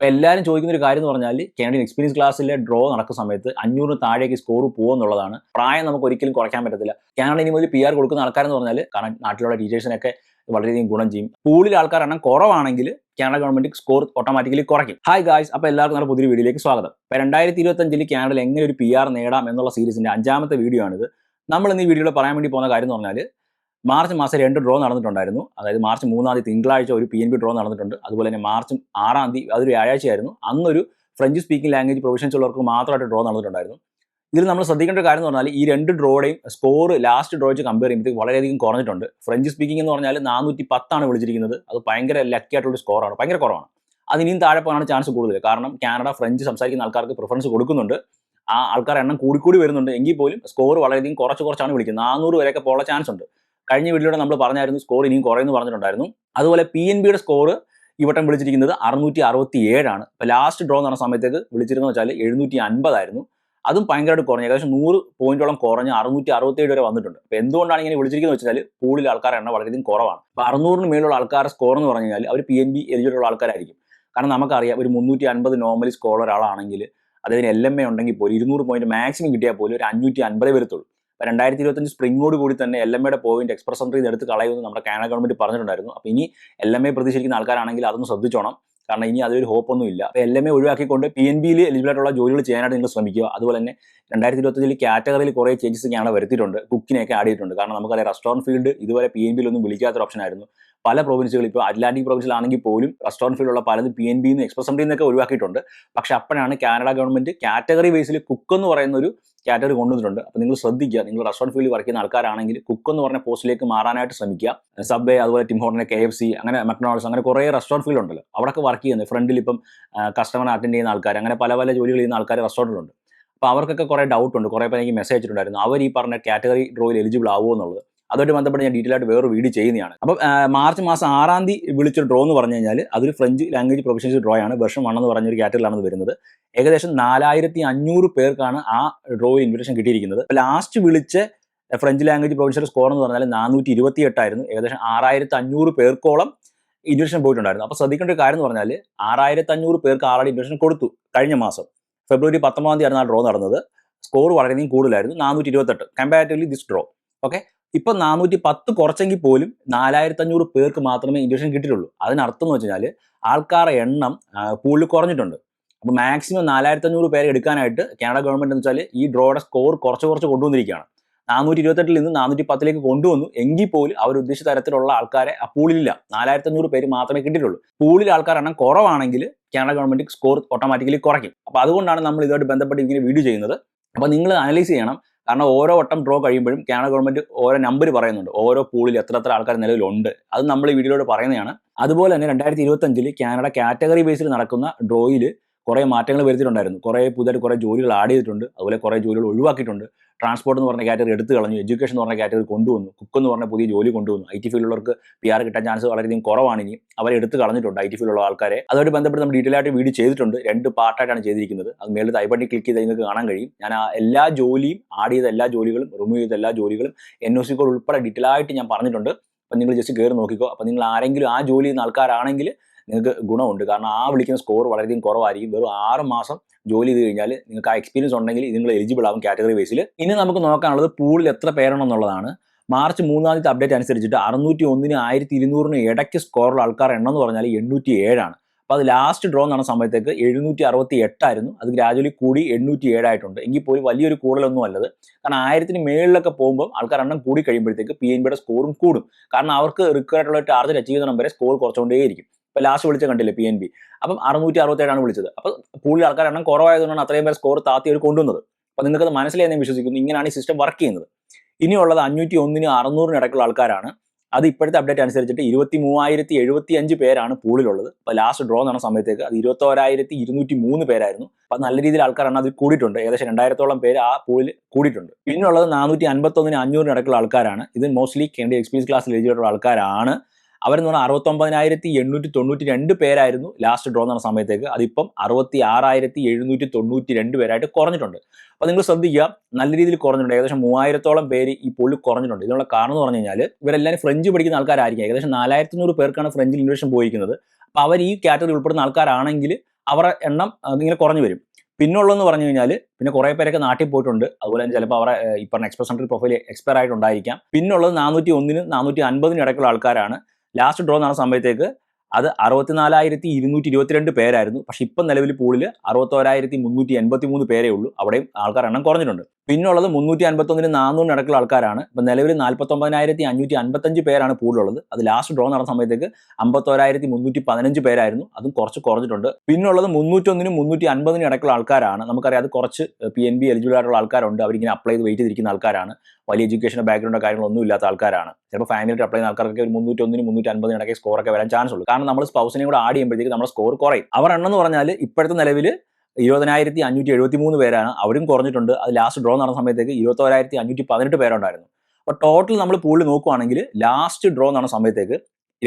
അപ്പോൾ എല്ലാവരും ചോദിക്കുന്ന ഒരു കാര്യം എന്ന് പറഞ്ഞാൽ കാനഡിയൻ എക്സ്പീരിയൻസ് ക്ലാസ്സിലെ ഡ്രോ നടക്കുന്ന സമയത്ത് 500 താഴേക്ക് സ്കോർ പോകുമെന്നുള്ളതാണ്. പ്രായം നമുക്ക് ഒരിക്കലും കുറയ്ക്കാൻ പറ്റത്തില്ല. കാനഡ ഇനി മുതൽ PR കൊടുക്കുന്ന ആൾക്കാരെന്ന് പറഞ്ഞാൽ കാരണം നാട്ടിലുള്ള ടീച്ചേഴ്സിനൊക്കെ വളരെയധികം ഗുണം ചെയ്യും. പൂളിൽ ആൾക്കാർ എണ്ണം കുറവാണെങ്കിൽ കാനഡ ഗവൺമെന്റ് സ്കോർ ഓട്ടോമാറ്റിക്കലി കുറയ്ക്കും. ഹായ് ഗായ്സ്, അപ്പോൾ എല്ലാവർക്കും നമ്മുടെ പുതിയ വീഡിയോയിലേക്ക് സ്വാഗതം. ഇപ്പോൾ 2025 കാനഡയിൽ എങ്ങനെ ഒരു PR നേടാം എന്നുള്ള സീരീസിന്റെ 5ാമത്തെ വീഡിയോ ആണിത്. നമ്മൾ ഇന്ന് ഈ വീഡിയോയിൽ പറയാൻ വേണ്ടി പോകുന്ന കാര്യം എന്ന് പറഞ്ഞാൽ മാർച്ച് മാസം 2 ഡ്രോ നടന്നിട്ടുണ്ടായിരുന്നു. അതായത് മാർച്ച് 3-ാം തീയതി തിങ്കളാഴ്ച ഒരു PNB ഡ്രോ നടന്നിട്ടുണ്ട്. അതുപോലെ തന്നെ മാർച്ച് 6-ാം തീയതി അതൊരു വ്യാഴാഴ്ചയായിരുന്നു. അന്നൊരു ഫ്രഞ്ച് സ്പീക്കിംഗ് ലാംഗ്വേജ് പ്രൊവിഷൻസ് ഉള്ളവർക്ക് മാത്രമായിട്ട് ഡ്രോ നടന്നിട്ടുണ്ടായിരുന്നു. ഇതിൽ നമ്മൾ ശ്രദ്ധിക്കേണ്ട ഒരു കാര്യം എന്ന് പറഞ്ഞാൽ ഈ 2 ഡ്രോയുടെയും സ്കോർ ലാസ്റ്റ് ഡ്രോ വെച്ച് കമ്പയർ ചെയ്യുമ്പോൾ വളരെയധികം കുറഞ്ഞിട്ടുണ്ട്. ഫ്രഞ്ച് സ്പീക്കിംഗ് എന്ന് പറഞ്ഞാൽ 410 വിളിച്ചിരിക്കുന്നത്. അത് ഭയങ്കര ലക്കി ആയിട്ടുള്ള സ്കോറാണ്, ഭയങ്കര കുറവാണ്. അതിനിയും താഴെ പോകാനാണ് ചാൻസ് കൂടുതൽ. കാരണം കാനഡ ഫ്രഞ്ച് സംസാരിക്കുന്ന ആൾക്കാർക്ക് പ്രിഫറൻസ് കൊടുക്കുന്നുണ്ട്. ആ ആൾക്കാരുടെ എണ്ണം കൂടി വരുന്നുണ്ട്. എങ്കിൽ പോലും സ്കോർ വളരെയധികം കുറച്ചാണ് വിളിക്കുന്നത്. 400 വരെയൊക്കെ പോകാൻ ചാൻസ് ഉണ്ട്. കഴിഞ്ഞ വീഡിയോയിൽ നമ്മൾ പറഞ്ഞായിരുന്നു സ്കോർ ഇനിയും കുറയുമെന്ന് പറഞ്ഞിട്ടുണ്ടായിരുന്നു. അതുപോലെ PNBയുടെ സ്കോർ ഈ വട്ടം വിളിച്ചിരിക്കുന്നത് 667. ഇപ്പോൾ ലാസ്റ്റ് ഡ്രോ നടന്ന സമയത്തേക്ക് വിളിച്ചിരുന്നത് വെച്ചാൽ 750 ആയിരുന്നു. അതും ഭയങ്കരമായിട്ട് കുറഞ്ഞു, ഏകദേശം 100 പോയിന്റോളം കുറഞ്ഞ് 667 വരെ വന്നിട്ടുണ്ട്. അപ്പോൾ എന്തുകൊണ്ടാണ് ഇങ്ങനെ വിളിച്ചിരിക്കുന്നത് വെച്ചാൽ പൂളിൽ ആൾക്കാരുടെ എണ്ണം വളരെയധികം കുറവാണ്. അപ്പോൾ 600-ന് മേലുള്ള ആൾക്കാരുടെ സ്കോർ എന്ന് പറഞ്ഞു കഴിഞ്ഞാൽ അവർ PNB എലിജിബിൾ ആൾക്കാരായിരിക്കും. കാരണം നമുക്കറിയാം ഒരു 350 നോർമലി സ്കോർ ഒരാളാണെങ്കിൽ അതിന് LMA ഉണ്ടെങ്കിൽ പോലും 200 പോയിന്റ് മാക്സിമം കിട്ടിയാൽ പോലും ഒരു 550 വരത്തുള്ളൂ. 2025 സ്പ്രിങ്ങോട് കൂടി തന്നെ LMAയുടെ പോയിന്റ് എക്സ്പ്രസ് എൻട്രി എടുത്ത് കളയുമെന്ന് നമ്മുടെ കാനഡ ഗവൺമെന്റ് പറഞ്ഞിട്ടുണ്ടായിരുന്നു. അപ്പോൾ ഇനി LMA പ്രതീക്ഷിക്കുന്ന ആൾക്കാരാണെങ്കിൽ അതൊന്ന് ശ്രദ്ധിച്ചോണം. കാരണം ഇനി അതിലൊരു ഹോപ്പൊന്നും ഇല്ല. അപ്പോൾ LMA ഒഴിവാക്കിക്കൊണ്ട് PNBയിൽ എലിജിബിൾ ആയിട്ടുള്ള ജോലികൾ ചെയ്യാനായിട്ട് നിങ്ങൾ ശ്രമിക്കുക. അതുപോലെ തന്നെ 2025 കാറ്റഗറിയിൽ കുറേ ചേഞ്ചസ് കാനഡ വരുത്തിയിട്ടുണ്ട്. കുക്കിനെയൊക്കെ ആഡ് ചെയ്തിട്ടുണ്ട്. കാരണം നമുക്കറിയാം റെസ്റ്റോറൻറ്റ് ഫീൽഡ് ഇതുവരെ PNBയിലൊന്നും വിളിക്കാത്തൊരു ഓപ്ഷൻ ആയിരുന്നു. പല പ്രൊവിൻസുകൾ ഇപ്പോൾ അറ്റ്ലാന്റിക് പ്രൊവിൻസിലാണെങ്കിൽ പോലും റെസ്റ്റോറൻറ്റ് ഫീൽഡുള്ള പലതും PNBയിൽ നിന്ന് എക്സ്പ്രസ് എൻട്രിയിൽ നിന്നൊക്കെ ഒഴിവാക്കിയിട്ടുണ്ട്. പക്ഷേ അപ്പോഴാണ് കാനഡ ഗവൺമെന്റ് കാറ്റഗറി ബേസിൽ കുക്ക് എന്ന് പറയുന്ന ഒരു കാറ്റഗറി കൊണ്ടുവന്നിട്ടുണ്ട്. അപ്പോൾ നിങ്ങൾ ശ്രദ്ധിക്കുക, നിങ്ങൾ റെസ്റ്റോറൻറ്റ് ഫീൽഡിൽ വർക്ക് ചെയ്യുന്ന ആൾക്കാരാണെങ്കിൽ കുക്ക് എന്ന് പറഞ്ഞ പോസ്റ്റിലേക്ക് മാറാനായിട്ട് ശ്രമിക്കുക. സബ്വേ, അതുപോലെ ടിം ഹോർട്ടൻ്റെ KFC, അങ്ങനെ മക്ഡൊണാൾഡ്സ്, അങ്ങനെ കുറേ റെസ്റ്റോറൻറ്റ് ഫീൽഡ് ഉണ്ടല്ലോ. അവിടെയൊക്കെ വർക്ക് ചെയ്യുന്നത് ഫ്രണ്ടിൽ ഇപ്പം കസ്റ്റമറെ അറ്റൻഡ് ചെയ്യുന്ന ആൾക്കാർ, അങ്ങനെ പല ജോലികൾ ചെയ്യുന്ന ആൾക്കാർ റെസ്റ്റോറൻറ്റിലുണ്ട്. അപ്പോൾ അവർക്കൊക്കെ കുറേ ഡൗട്ട് ഉണ്ട്. കുറേ പേർ എനിക്ക് മെസ്സേജ് അയച്ചിട്ടുണ്ടായിരുന്നു അവർ ഈ പറഞ്ഞ കാറ്റഗറി ഡ്രോയിൽ എലിജിബിൾ ആവുമോ എന്നുള്ളത്. അതുമായിട്ട് ബന്ധപ്പെട്ട് ഞാൻ ഡീറ്റെയിൽ ആയിട്ട് വേറൊരു വീഡിയോ ചെയ്യുന്നതാണ്. അപ്പോൾ മാർച്ച് മാസം 6-ാം തീയതി വിളിച്ചൊരു ഡ്രോ എന്ന് പറഞ്ഞു കഴിഞ്ഞാൽ അതൊരു ഫ്രഞ്ച് ലാംഗ്വേജ് പ്രൊഫഷൻസ് ഡ്രോ ആണ്. വെർഷൻ 1 എന്ന് പറഞ്ഞൊരു കാറ്റഗറിയിലാണ് വരുന്നത്. ഏകദേശം 4500 പേർക്കാണ് ആ ഡ്രോയിൽ ഇൻവിറ്റേഷൻ കിട്ടിയിരിക്കുന്നത്. അപ്പോൾ ലാസ്റ്റ് വിളിച്ച ഫ്രഞ്ച് ലാംഗ്വേജ് പ്രൊഫഷണൽ സ്കോർ എന്ന് പറഞ്ഞാൽ 428 ആയിരുന്നു. ഏകദേശം 6500 പേർക്കോളം ഇൻവിറ്റേഷൻ പോയിട്ടുണ്ടായിരുന്നു. അപ്പോൾ ശ്രദ്ധിക്കേണ്ട ഒരു കാര്യം എന്ന് പറഞ്ഞാൽ 6500 പേർക്ക് ആൾറെഡി ഇൻവിറ്റേഷൻ കൊടുത്തു. കഴിഞ്ഞ മാസം ഫെബ്രുവരി 19-ാം തീയതി ആയിരുന്നു ആ ഡ്രോ നടന്നത്. സ്കോർ വളരെയധികം കൂടുതലായിരുന്നു, 428 കമ്പാരിറ്റീവ്ലി ദിസ് ഡ്രോ. ഓക്കെ, ഇപ്പം 410 കുറച്ചെങ്കിൽ പോലും 4500 പേർക്ക് മാത്രമേ ഇൻവിറ്റേഷൻ കിട്ടിയിട്ടുള്ളൂ. അതിനർത്ഥം എന്ന് വെച്ച് കഴിഞ്ഞാൽ ആൾക്കാരുടെ എണ്ണം പൂളിൽ കുറഞ്ഞിട്ടുണ്ട്. അപ്പോൾ മാക്സിമം 4500 പേരെ എടുക്കാനായിട്ട് കാനഡ ഗവൺമെന്റ് എന്ന് വെച്ചാൽ ഈ ഡ്രോയുടെ സ്കോർ കുറച്ച് കൊണ്ടുവന്നിരിക്കുകയാണ്. 428-ൽ നിന്ന് 410-ലേക്ക് കൊണ്ടുവന്നു. എങ്കിൽ പോലും അവർ ഉദ്ദേശിച്ച തരത്തിലുള്ള ആൾക്കാരെ ആ പൂളിലില്ല. 4500 പേര് മാത്രമേ കിട്ടിയിട്ടുള്ളൂ. പൂളിൽ ആൾക്കാരുടെ എണ്ണം കുറവാണെങ്കിൽ കാനഡ ഗവൺമെന്റ് സ്കോർ ഓട്ടോമാറ്റിക്കലി കുറയ്ക്കും. അപ്പോൾ അതുകൊണ്ടാണ് നമ്മൾ ഇതുമായിട്ട് ബന്ധപ്പെട്ട് ഇങ്ങനെ വീഡിയോ ചെയ്യുന്നത്. അപ്പോൾ നിങ്ങൾ അനലൈസ് ചെയ്യണം. കാരണം ഓരോ വട്ടം ഡ്രോ കഴിയുമ്പോഴും കാനഡ ഗവൺമെന്റ് ഓരോ നമ്പർ പറയുന്നുണ്ട്. ഓരോ പൂളിൽ എത്ര ആൾക്കാർ നിലവിലുണ്ട്, അത് നമ്മൾ ഈ വീഡിയോയിലൂടെ പറയുന്നതാണ്. അതുപോലെ തന്നെ 2025 കാനഡ കാറ്റഗറി ബേസിൽ നടക്കുന്ന ഡ്രോയിൽ കുറേ മാറ്റങ്ങൾ വരുത്തിയിട്ടുണ്ടായിരുന്നു. പുതിയതായിട്ട് കുറേ ജോലികൾ ആഡ് ചെയ്തിട്ടുണ്ട്. അതുപോലെ കുറേ ജോലികൾ ഒഴിവാക്കിയിട്ടുണ്ട്. ട്രാൻസ്പോർട്ട് എന്ന് പറഞ്ഞ കാറ്റഗറി എടുത്തു കളഞ്ഞു. എഡ്യൂക്കേഷൻ എന്ന് പറഞ്ഞ കാറ്റഗറി കൊണ്ടുവന്നു. കുക്ക് എന്ന് പറഞ്ഞ പുതിയ ജോലി കൊണ്ടുവന്നു. IT ഫീൽഡുള്ളവർക്ക് PR കിട്ടാൻ ചാൻസ് വളരെയധികം കുറവാണ്. ഇനി അവരെ എടുത്ത് കളഞ്ഞിട്ടുണ്ട് IT ഫീൽഡുള്ള ആൾക്കാരെ. അതുമായിട്ട് ബന്ധപ്പെട്ട് നമ്മൾ ഡീറ്റെയിൽ ആയിട്ട് വീഡിയോ ചെയ്തിട്ടുണ്ട്. 2 പാർട്ടായിട്ടാണ് ചെയ്തിരിക്കുന്നത്. അത് മേളിൽ ഐ ബട്ടണിൽ ക്ലിക്ക് ചെയ്ത് നിങ്ങൾക്ക് കാണാൻ കഴിയും. ഞാൻ ആ എല്ലാ ജോലിയും ആഡ് ചെയ്ത എല്ലാ ജോലികളും റിമൂവ് ചെയ്ത എല്ലാ ജോലികളും NOC കോഡ് ഉൾപ്പെടെ ഡീറ്റെയിൽ ആയിട്ട് ഞാൻ പറഞ്ഞിട്ടുണ്ട്. അപ്പം നിങ്ങൾ ജസ്റ്റ് കയറി നോക്കിക്കോ. അപ്പോൾ നിങ്ങൾ ആരെങ്കിലും ആ ജോലി ചെയ്യുന്ന ആൾക്കാരാണെങ്കിൽ നിങ്ങൾക്ക് ഗുണമുണ്ട്. കാരണം ആ വിളിക്കുന്ന സ്കോർ വളരെയധികം കുറവായിരിക്കും. വെറും 6 മാസം ജോലി ചെയ്ത് കഴിഞ്ഞാൽ നിങ്ങൾക്ക് ആ എക്സ്പീരിയൻസ് ഉണ്ടെങ്കിൽ നിങ്ങൾ എലിജിബിൾ ആവും കാറ്റഗറി ബേസിൽ. ഇനി നമുക്ക് നോക്കാനുള്ളത് പൂളിൽ എത്ര പേരാണെന്നുള്ളതാണ്. മാർച്ച് 3-ാം തീയതി അപ്ഡേറ്റ് അനുസരിച്ചിട്ട് 601-നും 1200-നും ഇടയ്ക്ക് സ്കോറുള്ള ആൾക്കാർ എണ്ണം എന്ന് പറഞ്ഞാൽ 807 ആണ്. അപ്പോൾ അത് ലാസ്റ്റ് ഡ്രോ നടന്ന സമയത്തേക്ക് 768 ആയിരുന്നു. അത് ഗ്രാജുവലി കൂടി 807 ആയിട്ടുണ്ട്. എങ്കിൽ പോലും വലിയൊരു കൂടുതലൊന്നും അല്ലത്. കാരണം 1000-ന് മേളിലൊക്കെ പോകുമ്പോൾ ആൾക്കാർ എണ്ണം കൂടി കഴിയുമ്പോഴത്തേക്ക് PNBയുടെ സ്കോറും കൂടും. കാരണം അവർക്ക് റിക്വയർഡ് ആയിട്ടുള്ള ടാർഗറ്റ് അച്ചീവ് ചെയ്യുന്ന വരെ സ്കോർ കുറച്ചുകൊണ്ടേയിരിക്കും. ഇപ്പോൾ ലാസ്റ്റ് വിളിച്ച കണ്ടില്ലേ PNB, അപ്പം 667 വിളിച്ചത്. അപ്പോൾ പൂളിൽ ആൾക്കാർ എണ്ണം കുറവായതുകൊണ്ടാണ് അത്രയും പേര് സ്കോർ താത്തി അവർ കൊണ്ടുവന്നത്. അപ്പോൾ നിങ്ങൾക്കത് മനസ്സിലായി ഞാൻ വിശ്വസിക്കുന്നു. ഇങ്ങനെയാണ് ഈ സിസ്റ്റം വർക്ക് ചെയ്യുന്നത്. ഇനിയുള്ളത് 501-നും 600-നും ഇടയ്ക്കുള്ള ആൾക്കാരാണ്. അത് ഇപ്പോഴത്തെ അപ്ഡേറ്റ് അനുസരിച്ചിട്ട് 23,075 പേരാണ് പൂളിലുള്ളത്. അപ്പോൾ ലാസ്റ്റ് ഡ്രോ നടന്ന സമയത്തേക്ക് അത് 21,203 പേരായിരുന്നു. അപ്പോൾ നല്ല രീതിയിൽ ആൾക്കാരാണ് അതിൽ കൂടിയിട്ടുണ്ട്. ഏകദേശം 2000-ഓളം പേര് ആ പൂളിൽ കൂടിയിട്ടുണ്ട്. പിന്നുള്ളത് 451-നും 500-നും ഇടയ്ക്കുള്ള ആൾക്കാരാണ്. ഇത് മോസ്റ്റ്ലി കാനഡിയൻ എക്സ്പീരിയൻസ് ക്ലാസ്സിൽ എലിജിബിൾ ആൾക്കാരാണ്. അവരെന്ന് പറഞ്ഞാൽ 69,892 പേരായിരുന്നു ലാസ്റ്റ് ഡ്രോ നടന്ന സമയത്തേക്ക്. അതിപ്പം 66,792 പേരായിട്ട് കുറഞ്ഞിട്ടുണ്ട്. അപ്പോൾ നിങ്ങൾ ശ്രദ്ധിക്കുക, നല്ല രീതിയിൽ കുറഞ്ഞിട്ടുണ്ട്. ഏകദേശം 3000-ഓളം പേര് ഈ പുള്ളി കുറഞ്ഞിട്ടുണ്ട്. ഇതിനുള്ള കാരണം എന്ന് പറഞ്ഞു കഴിഞ്ഞാൽ ഇവരെല്ലാവരും ഫ്രഞ്ച് പഠിക്കുന്ന ആൾക്കാരായിരിക്കും. ഏകദേശം 4100 പേർക്കാണ് ഫ്രഞ്ചിൽ ഇൻവിറ്റേഷൻ പോയിരിക്കുന്നത്. അപ്പോൾ അവർ ഈ കാറ്റഗറി ഉൾപ്പെടുന്ന ആൾക്കാരാണെങ്കിൽ അവരുടെ എണ്ണം ഇങ്ങനെ കുറഞ്ഞു വരും. പിന്നുള്ളതെന്ന് പറഞ്ഞു കഴിഞ്ഞാൽ പിന്നെ കുറേ പേരൊക്കെ നാട്ടിൽ പോയിട്ടുണ്ട്. അതുപോലെ തന്നെ ചിലപ്പോൾ അവരുടെ ഈ പറഞ്ഞ എക്സ്പ്രസ് എൻട്രി പ്രൊഫൈൽ എക്സ്പയർ ആയിട്ടുണ്ടായിരിക്കാം. പിന്നുള്ളത് 401-നും 450-നും ഇടയ്ക്കുള്ള ആൾക്കാരാണ്. ലാസ്റ്റ് ഡ്രോ നടന്ന സമയത്തേക്ക് അത് 64,222 പേരായിരുന്നു. പക്ഷെ ഇപ്പം നിലവിൽ പൂളിൽ 61,383 പേരേ ഉള്ളൂ. അവിടെയും ആൾക്കാർ എണ്ണം കുറഞ്ഞിട്ടുണ്ട്. പിന്നുള്ളത് 351-നും 400-നും ഇടയ്ക്കുള്ള ആൾക്കാരാണ്. ഇപ്പം നിലവിൽ 49,555 പേരാണ് പൂളിലുള്ളത്. അത് ലാസ്റ്റ് ഡ്രോ നടന്ന സമയത്തേക്ക് 51,315 പേരായിരുന്നു. അതും കുറച്ച് കുറഞ്ഞിട്ടുണ്ട്. പിന്നുള്ളത് 301-നും 350-നും ഇടയ്ക്കുള്ള ആൾക്കാരാണ്. നമുക്കറിയാം അത് കുറച്ച് PNB എലിജിബിൾ ആയിട്ടുള്ള ആൾക്കാരുണ്ട്. അവരിങ്ങനെ അപ്ലൈ ചെയ്ത് വെയിറ്റ് ചെയ്തിരിക്കുന്ന ആൾക്കാരാണ്. വലിയ എഡ്യൂക്കേഷനോ ബാക്ക്ഗ്രൗണ്ടോ കാര്യങ്ങളൊന്നും ഇല്ലാത്ത ആൾക്കാരാണ്. ചിലപ്പോൾ ഫാമിലിയായിട്ട് അപ്ലൈ ചെയ്യുന്ന ആൾക്കാർക്ക് ഒരു 301-നും 350-നും ഇടയ്ക്ക് സ്കോറൊക്കെ വരാൻ ചാൻസ് ഉള്ളൂ. കാരണം നമ്മൾ സ്പൗസിനെയും കൂടെ ആഡ് ചെയ്യുമ്പോഴത്തേക്ക് നമ്മുടെ സ്കോർ കുറയും. അവർ എണ്ണം എന്ന് പറഞ്ഞാൽ ഇപ്പോഴത്തെ നിലവിൽ 20,573 പേരാണ്. അവരും കുറഞ്ഞിട്ടുണ്ട്. അത് ലാസ്റ്റ് ഡ്രോ നടന്ന സമയത്തേക്ക് 21,518 പേരുണ്ടായിരുന്നു. അപ്പോൾ ടോട്ടൽ നമ്മൾ പൂളിൽ നോക്കുവാണെങ്കിൽ ലാസ്റ്റ് ഡ്രോ നടന്ന സമയത്തേക്ക്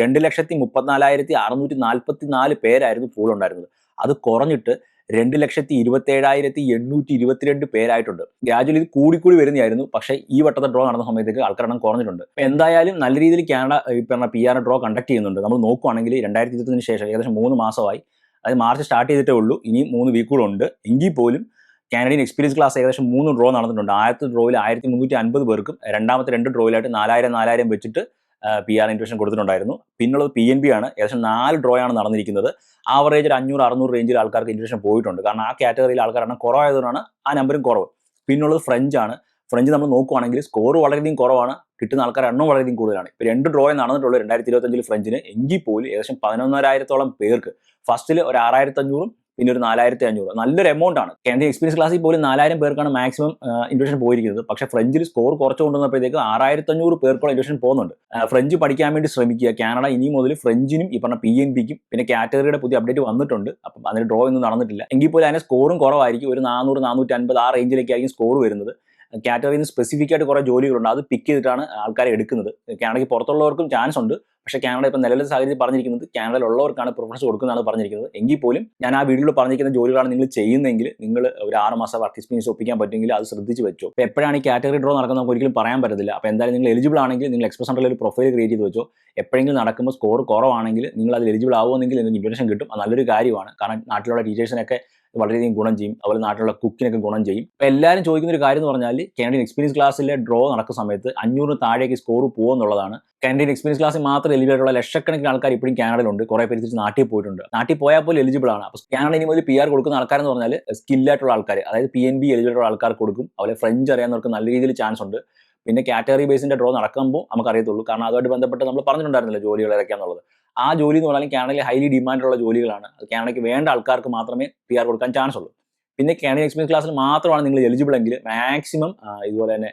2,34,644 പേരായിരുന്നു പൂളുണ്ടായിരുന്നത്. അത് കുറഞ്ഞിട്ട് 2,27,822 പേരായിട്ടുണ്ട്. ഗ്രാജുവലി ഇത് കൂടിക്കൂടി വരുന്നതായിരുന്നു. പക്ഷേ ഈ വട്ടത്തെ ഡ്രോ നടന്ന സമയത്തേക്ക് ആൾക്കാരെണ്ണം കുറഞ്ഞിട്ടുണ്ട്. എന്തായാലും നല്ല രീതിയിൽ കാനഡ ഈ പറഞ്ഞ PR ഡ്രോ കണ്ടക്ട് ചെയ്യുന്നുണ്ട്. നമ്മൾ നോക്കുവാണെങ്കിൽ 2020 ശേഷം ഏകദേശം 3 മാസമായി. അത് മാർച്ച് സ്റ്റാർട്ട് ചെയ്തിട്ടേ ഉള്ളൂ. ഇനി 3 വീക്കുകളുണ്ട്. എങ്കിൽ പോലും കാനഡിയൻ എക്സ്പീരിയൻസ് ക്ലാസ് ഏകദേശം 3 ഡ്രോ നടന്നിട്ടുണ്ട്. ആദ്യത്തെ ഡ്രോയിൽ 1,350 പേർക്കും രണ്ടാമത്തെ 2 ഡ്രോയിലായിട്ട് 4,000 വെച്ചിട്ട് PR ഇൻവിറ്റേഷൻ കൊടുത്തിട്ടുണ്ടായിരുന്നു. പിന്നുള്ളത് PNB ആണ്. ഏകദേശം 4 ഡ്രോയാണ് നടന്നിരിക്കുന്നത്. ആവറേജ് ഒരു 500-600 റേഞ്ചിൽ ആൾക്കാർക്ക് ഇൻവിറ്റേഷൻ പോയിട്ടുണ്ട്. കാരണം ആ കാറ്റഗറിയിൽ ആൾക്കാരെണ്ണം കുറവായതുകൊണ്ടാണ് ആ നമ്പറും കുറവ്. പിന്നുള്ളത് ഫ്രഞ്ച് ആണ്. ഫ്രഞ്ച് നമ്മൾ നോക്കുവാണെങ്കിൽ സ്കോർ വളരെയധികം കുറവാണ്. കിട്ടുന്ന ആൾക്കാർ എണ്ണം വളരെയധികം കൂടുതലാണ്. ഇപ്പോൾ 2 ഡ്രോയെ നടന്നിട്ടുള്ളൂ 2025 ഫ്രഞ്ചിന്. എങ്കിൽ പോലും ഏകദേശം 11,000-ഓളം പേർക്ക് ഫസ്റ്റിൽ ഒരു 6,500-ഉം പിന്നെ ഒരു 4,500. നല്ലൊരു എമൗണ്ട് ആണ്. കാനഡിയൻ എക്സ്പീരിയൻസ് ക്ലാസ്സിൽ പോലും 4,000 പേർക്കാണ് മാക്സിമം ഇൻവിറ്റേഷൻ പോയിരിക്കുന്നത്. പക്ഷേ ഫ്രഞ്ചിൽ സ്കോർ കുറച്ച് കൊണ്ടുവന്നപ്പോഴത്തേക്ക് 6,500 പേർക്കുള്ള ഇൻവിറ്റേഷൻ പോകുന്നുണ്ട്. ഫ്രഞ്ച് പഠിക്കാൻ വേണ്ടി ശ്രമിക്കുക. കാനഡ ഇനി മുതൽ ഫ്രഞ്ചിനും ഈ പറഞ്ഞ PNBക്കും പിന്നെ കാറ്റഗറിയുടെ പുതിയ അപ്ഡേറ്റ് വന്നിട്ടുണ്ട്. അപ്പം അതിന് ഡ്രോ ഒന്നും നടന്നിട്ടില്ല. എങ്കിൽ പോലും അതിന് സ്കോറും കുറവായിരിക്കും. ഒരു 400-450 ആ റേഞ്ചിലേക്കായിരിക്കും സ്കോർ വരുന്നത്. കാറ്റഗറിയിൽ നിന്ന് സ്പെസിഫിക് ആയിട്ട് കുറേ ജോലികളുണ്ട്. അത് പിക്ക് ചെയ്തിട്ടാണ് ആൾക്കാരെ എടുക്കുന്നത്. കാനഡയ്ക്ക് പുറത്തുള്ളവർക്കും ചാൻസ് ഉണ്ട്. പക്ഷേ കാനഡ ഇപ്പം നിലവിലെ സാഹചര്യം പറഞ്ഞിരിക്കുന്നത് കാനഡയിലുള്ളവർക്കാണ് പ്രിഫറൻസ് കൊടുക്കുന്നതാണ് പറഞ്ഞിരിക്കുന്നത്. എങ്കിൽ പോലും ഞാൻ ആ വീഡിയോയിൽ പറഞ്ഞിരിക്കുന്ന ജോലികളാണ് നിങ്ങൾ ചെയ്യുന്നതെങ്കിൽ നിങ്ങൾ ഒരു 6 മാസം വർക്ക് എക്സ്പീരിയൻസ് ഒപ്പിക്കാൻ പറ്റുമെങ്കിൽ അത് ശ്രദ്ധിച്ച് വെച്ചോ. അപ്പോൾ എപ്പോഴാണ് ഈ കാറ്റഗറി ഡ്രോ നടക്കുന്നത് നമുക്ക് ഒരിക്കലും പറയാൻ പറ്റത്തില്ല. അപ്പോൾ എന്തായാലും നിങ്ങൾ എലിജിബിൾ ആണെങ്കിൽ നിങ്ങൾ എക്സ്പ്രസ് സെൻറ്ററിൽ ഒരു പ്രൊഫൈൽ ക്രിയേറ്റ് ചെയ്ത് വെച്ചോ. എപ്പോഴെങ്കിലും നടക്കുമ്പോൾ സ്കോർ കുറവാണെങ്കിൽ നിങ്ങൾ അതിൽ എലിജിബിൾ ആവുമെങ്കിൽ നിങ്ങൾക്ക് ഇൻവിറ്റേഷൻ കിട്ടും. അത് നല്ലൊരു കാര്യമാണ്. കാരണം നാട്ടിലുള്ള ടീച്ചേഴ്സിനൊക്കെ വളരെയധികം ഗുണം ചെയ്യും. അതുപോലെ നാട്ടിലുള്ള കുക്കിനൊക്കെ ഗുണം ചെയ്യും. അപ്പോൾ എല്ലാവരും ചോദിക്കുന്ന ഒരു കാര്യം എന്ന് പറഞ്ഞാൽ കാനഡിയൻ എക്സ്പീരിയൻസ് ക്ലാസ്സിലെ ഡ്രോ നടക്കുന്ന സമയത്ത് 500 താഴേക്ക് സ്കോർ പോകുമെന്നുള്ളതാണ്. കാനഡിയൻ എക്സ്പീരിയൻസ് ക്ലാസ്സിൽ മാത്രം എലിജിബിൾ ആയിട്ടുള്ള ലക്ഷക്കണക്കിന് ആൾക്കാർ ഇപ്പോഴും കാനഡയിലുണ്ട്. കുറേ പേര് തിരിച്ച് നാട്ടിൽ പോയിട്ടുണ്ട്. നാട്ടിൽ പോയാൽ പോലും എലിജിബിൾ ആണ്. അപ്പോൾ കാനഡ ഇനി മുതൽ PR കൊടുക്കുന്ന ആൾക്കാരെന്ന് പറഞ്ഞാൽ സ്കില്ലായിട്ടുള്ള ആൾക്കാർ, അതായത് PNB എലിജിബിൾ ആയിട്ടുള്ള ആൾക്കാർക്ക് കൊടുക്കും. അതുപോലെ ഫ്രഞ്ച് അറിയാവുന്നവർക്ക് നല്ല രീതിയിൽ ചാൻസ് ഉണ്ട്. പിന്നെ കാറ്റഗറി ബേസിൻ്റെ ഡ്രോ നടക്കുമ്പോൾ നമുക്കറിയത്തുള്ളൂ. കാരണം അതുമായിട്ട് ബന്ധപ്പെട്ട് നമ്മൾ പറഞ്ഞിട്ടുണ്ടായിരുന്നില്ല ജോലികൾ ഏതൊക്കെയാണെന്നുള്ളത്. ആ ജോലി എന്ന് പറഞ്ഞാൽ കാനഡയിൽ ഹൈലി ഡിമാൻഡുള്ള ജോലികളാണ്. അത് കാനഡയ്ക്ക് വേണ്ട ആൾക്കാർക്ക് മാത്രമേ PR കൊടുക്കാൻ ചാൻസ് ഉള്ളൂ. പിന്നെ കാനഡിയൻ എക്സ്പീരിയൻസ് ക്ലാസ്സിൽ മാത്രമാണ് നിങ്ങൾ എലിജിബിൾ എങ്കിൽ മാക്സിമം ഇതുപോലെ തന്നെ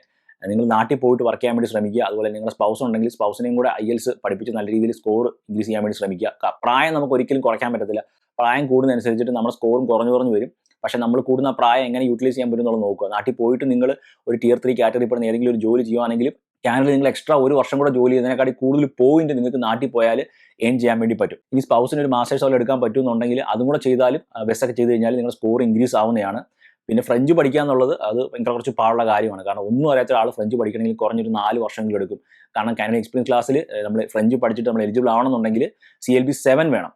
നിങ്ങൾ നാട്ടിൽ പോയിട്ട് വർക്ക് ചെയ്യാൻ വേണ്ടി ശ്രമിക്കുക. അതുപോലെ നിങ്ങളുടെ സ്പൗസ് ഉണ്ടെങ്കിൽ സ്പൗസിനെയും കൂടെ IELTS പഠിപ്പിച്ച് നല്ല രീതിയിൽ സ്കോർ ഇൻക്രീസ് ചെയ്യാൻ വേണ്ടി ശ്രമിക്കുക. പ്രായം നമുക്ക് ഒരിക്കലും കുറയ്ക്കാൻ പറ്റത്തില്ല. പ്രായം കൂടുന്നതനുസരിച്ചിട്ട് നമ്മുടെ സ്കോറും കുറഞ്ഞു വരും. പക്ഷേ നമ്മൾ കൂടുന്ന പ്രായം എങ്ങനെ യൂട്ടിലൈസ് ചെയ്യാൻ പറ്റും എന്നുള്ളത് നോക്കുക. നാട്ടിൽ പോയിട്ട് നിങ്ങൾ ഒരു Tier 3 കാറ്റഗറി പെടുന്ന ഏതെങ്കിലും ഒരു ജോലി ചെയ്യുവാണെങ്കിലും കാനഡയിൽ നിങ്ങൾ എക്സ്ട്രാ 1 വർഷം കൂടെ ജോലി ചെയ്യുന്നതിനെക്കാട്ടി കൂടുതൽ പോയിന്റ് നിങ്ങൾക്ക് നാട്ടിൽ പോയാൽ ഏൺ ചെയ്യാൻ വേണ്ടി പറ്റും. ഇനി സ്പൗസിന് ഒരു മാസ്റ്റേഴ്സ് ലെവൽ എടുക്കാൻ പറ്റുമെന്നുണ്ടെങ്കിൽ അതും കൂടെ ചെയ്താലും ബെസ്റ്റൊക്കെ ചെയ്ത് കഴിഞ്ഞാൽ നിങ്ങളുടെ സ്കോർ ഇൻക്രീസ് ആവുന്നതാണ്. പിന്നെ ഫ്രഞ്ച് പഠിക്കുക എന്നുള്ളത് അത് ഭയങ്കര കുറച്ച് പാടുള്ള കാര്യമാണ്. കാരണം ഒന്നും അറിയാത്ത ആൾ ഫ്രഞ്ച് പഠിക്കണമെങ്കിൽ കുറഞ്ഞൊരു 4 വർഷമെങ്കിലും എടുക്കും. കാരണം കാനഡ എക്സ്പീരിയൻസ് ക്ലാസ്സിൽ നമ്മൾ ഫ്രഞ്ച് പഠിച്ചിട്ട് നമ്മൾ എലിജിബിൾ ആവണമെന്നുണ്ടെങ്കിൽ CLB 7 വേണം.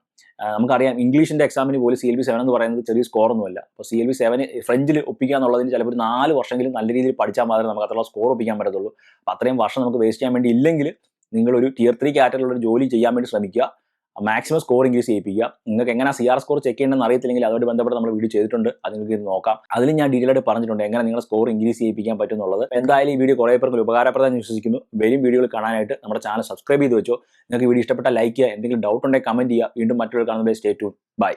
നമുക്കറിയാം ഇംഗ്ലീഷിൻ്റെ എക്സാമിന് പോലും CLB 7 എന്ന് പറയുന്നത് ചെറിയ സ്കോറൊന്നുമല്ല. അപ്പോൾ CLB 7 ഫ്രഞ്ചിൽ ഒപ്പിക്കുക എന്നുള്ളതിന് ചിലപ്പോൾ ഒരു 4 വർഷമെങ്കിലും നല്ല രീതിയിൽ പഠിച്ചാൽ മാത്രമേ നമുക്ക് അത്രയുള്ള സ്കോർ ഒപ്പിക്കാൻ പറ്റത്തുള്ളൂ. അപ്പോൾ അത്രയും വർഷം നമുക്ക് വേസ്റ്റ് ചെയ്യാൻ വേണ്ടി ഇല്ലെങ്കിൽ നിങ്ങളൊരു Tier 3 കാറ്റഗറിയിലുള്ള ജോലി ചെയ്യാൻ വേണ്ടി ശ്രമിക്കുക. മാക്സിമം സ്കോർ ഇൻക്രീസ് ചെയ്യിപ്പിക്കുക. നിങ്ങൾക്ക് എങ്ങനെ CR സ്കോർ ചെക്ക് ചെയ്യണമെന്ന് അറിയത്തില്ലെങ്കിൽ അതുമായിട്ട് ബന്ധപ്പെട്ട് നമ്മൾ വീഡിയോ ചെയ്തിട്ടുണ്ട്. അത് നിങ്ങൾക്ക് ഇത് നോക്കാം. അതിൽ ഞാൻ ഡീറ്റെയിൽ ആയിട്ട് പറഞ്ഞിട്ടുണ്ട് എങ്ങനെ നിങ്ങളുടെ സ്കോർ ഇൻക്രീസ് ചെയ്യിപ്പിക്കാൻ പറ്റും എന്നുള്ളത്. എന്തായാലും ഈ വീഡിയോ കുറേ പേർക്ക് ഉപകാരപ്രദമായി വിശ്വസിക്കുന്നു. വരും വീഡിയോകൾ കാണാനായിട്ട് നമ്മുടെ ചാനൽ സബ്സ്ക്രൈബ് ചെയ്ത് വെച്ചോ. നിങ്ങൾക്ക് വീഡിയോ ഇഷ്ടപ്പെട്ട ലൈക്ക് ചെയ്യുക. എന്തെങ്കിലും ഡൗട്ട് ഉണ്ടെങ്കിൽ കമന്റ് ചെയ്യുക. വീണ്ടും മറ്റൊരു കാണുന്നത് സ്റ്റേ ട്യൂൺ. ബൈ.